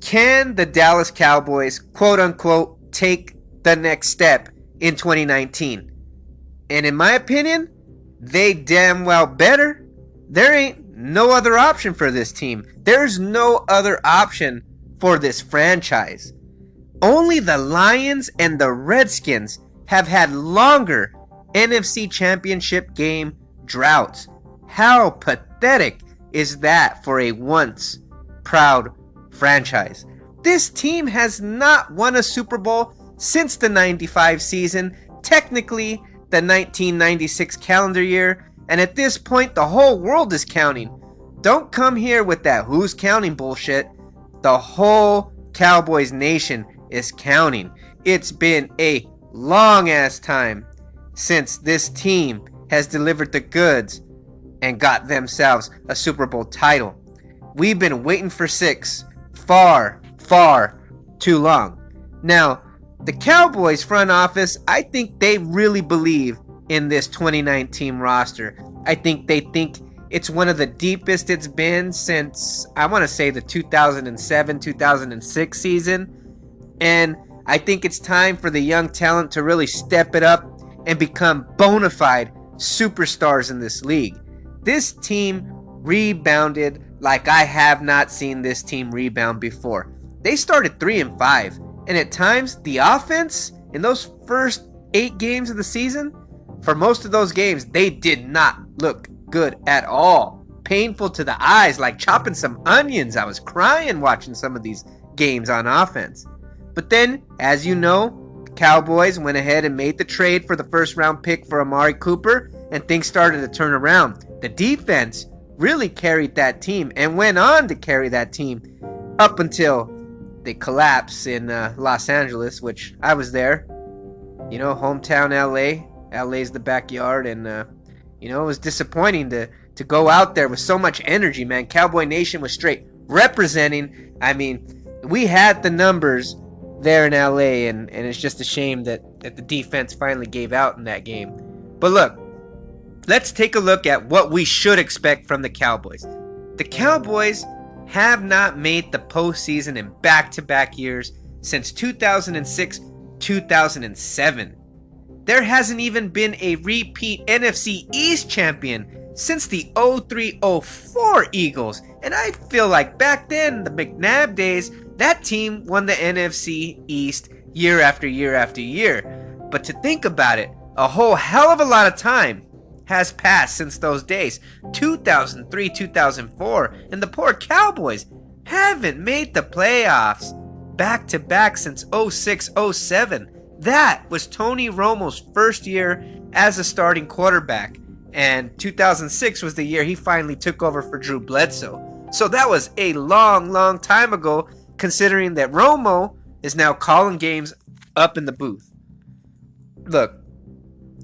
Can the Dallas Cowboys, quote unquote, take the next step in 2019? And in my opinion, they damn well better. There ain't no other option for this team. There's no other option for this franchise. Only the Lions and the Redskins have had longer NFC Championship game droughts. How pathetic is that for a once proud franchise? This team has not won a Super Bowl since the 95 season, technically the 1996 calendar year, and at this point the whole world is counting. Don't come here with that who's counting bullshit. The whole Cowboys nation is counting. It's been a long ass time since this team has delivered the goods and got themselves a Super Bowl title. We've been waiting for 6 far too long. Now, the Cowboys front office, I think they really believe in this 2019 roster. I think they think it's one of the deepest it's been since, I want to say, the 2007-2006 season. And I think it's time for the young talent to really step it up and become bona fide superstars in this league. This team rebounded like I have not seen this team rebound before. They started 3-5, and at times the offense in those first 8 games of the season, for most of those games, they did not look good at all. Painful to the eyes, like chopping some onions. I was crying watching some of these games on offense. But then, as you know, the Cowboys went ahead and made the trade for the first round pick for Amari Cooper, and things started to turn around. The defense really carried that team and went on to carry that team up until the collapse in Los Angeles, which I was there. You know, hometown LA. LA's the backyard, and you know, it was disappointing to go out there with so much energy, man. Cowboy Nation was straight representing. I mean, we had the numbers there in LA, and it's just a shame that the defense finally gave out in that game. But look, let's take a look at what we should expect from the Cowboys. The Cowboys have not made the postseason in back-to-back years since 2006-2007. There hasn't even been a repeat NFC East champion since the 03-04 Eagles. And I feel like back then, the McNabb days, that team won the NFC East year after year after year. But to think about it, a whole hell of a lot of time has passed since those days. 2003, 2004, and the poor Cowboys haven't made the playoffs back-to-back since 06-07. That was Tony Romo's first year as a starting quarterback, and 2006 was the year he finally took over for Drew Bledsoe. So that was a long time ago, considering that Romo is now calling games up in the booth. Look,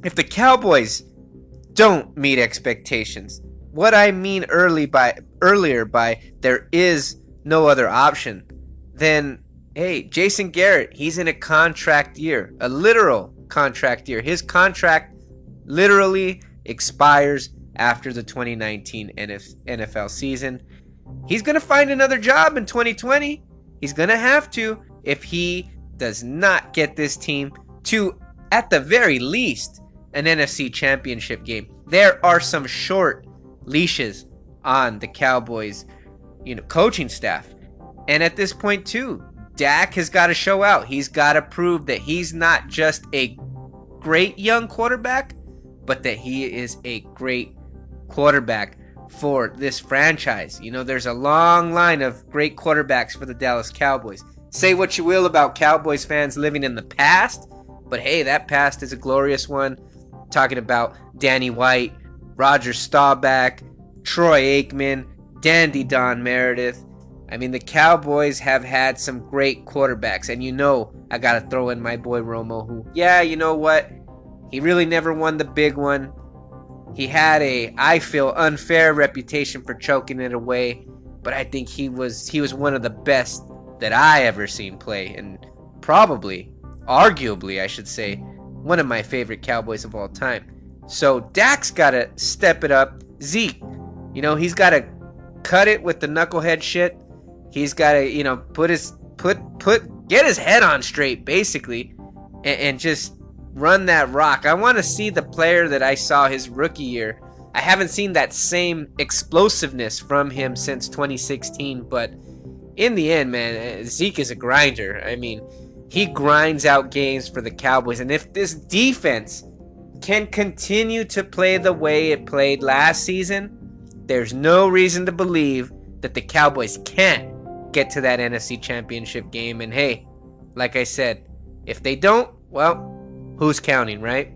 if the Cowboys don't meet expectations, what I mean earlier by there is no other option, then hey, Jason Garrett, he's in a contract year, a literal contract year. His contract literally expires after the 2019 NFL season. He's going to find another job in 2020. He's going to have to if he does not get this team to, at the very least, an NFC championship game. There are some short leashes on the Cowboys, coaching staff. And at this point too, Dak has got to show out. He's got to prove that he's not just a great young quarterback, but that he is a great quarterback for this franchise. There's a long line of great quarterbacks for the Dallas Cowboys. Say what you will about Cowboys fans living in the past, but hey, that past is a glorious one. Talking about Danny White, Roger Staubach, Troy Aikman, Dandy Don Meredith. I mean, the Cowboys have had some great quarterbacks, and I got to throw in my boy Romo, who, yeah, you know what? He really never won the big one. He had I feel, unfair reputation for choking it away, but I think he was one of the best that I ever seen play, and probably, arguably, I should say, one of my favorite Cowboys of all time. So Dak's got to step it up. Zeke, he's got to cut it with the knucklehead shit He's got to, get his head on straight, basically, and just run that rock. I want to see the player that I saw his rookie year. I haven't seen that same explosiveness from him since 2016, but in the end, man, Zeke is a grinder. I mean, he grinds out games for the Cowboys, and if this defense can continue to play the way it played last season, there's no reason to believe that the Cowboys can't get to that NFC Championship game. And hey, like I said, if they don't, well, who's counting, right?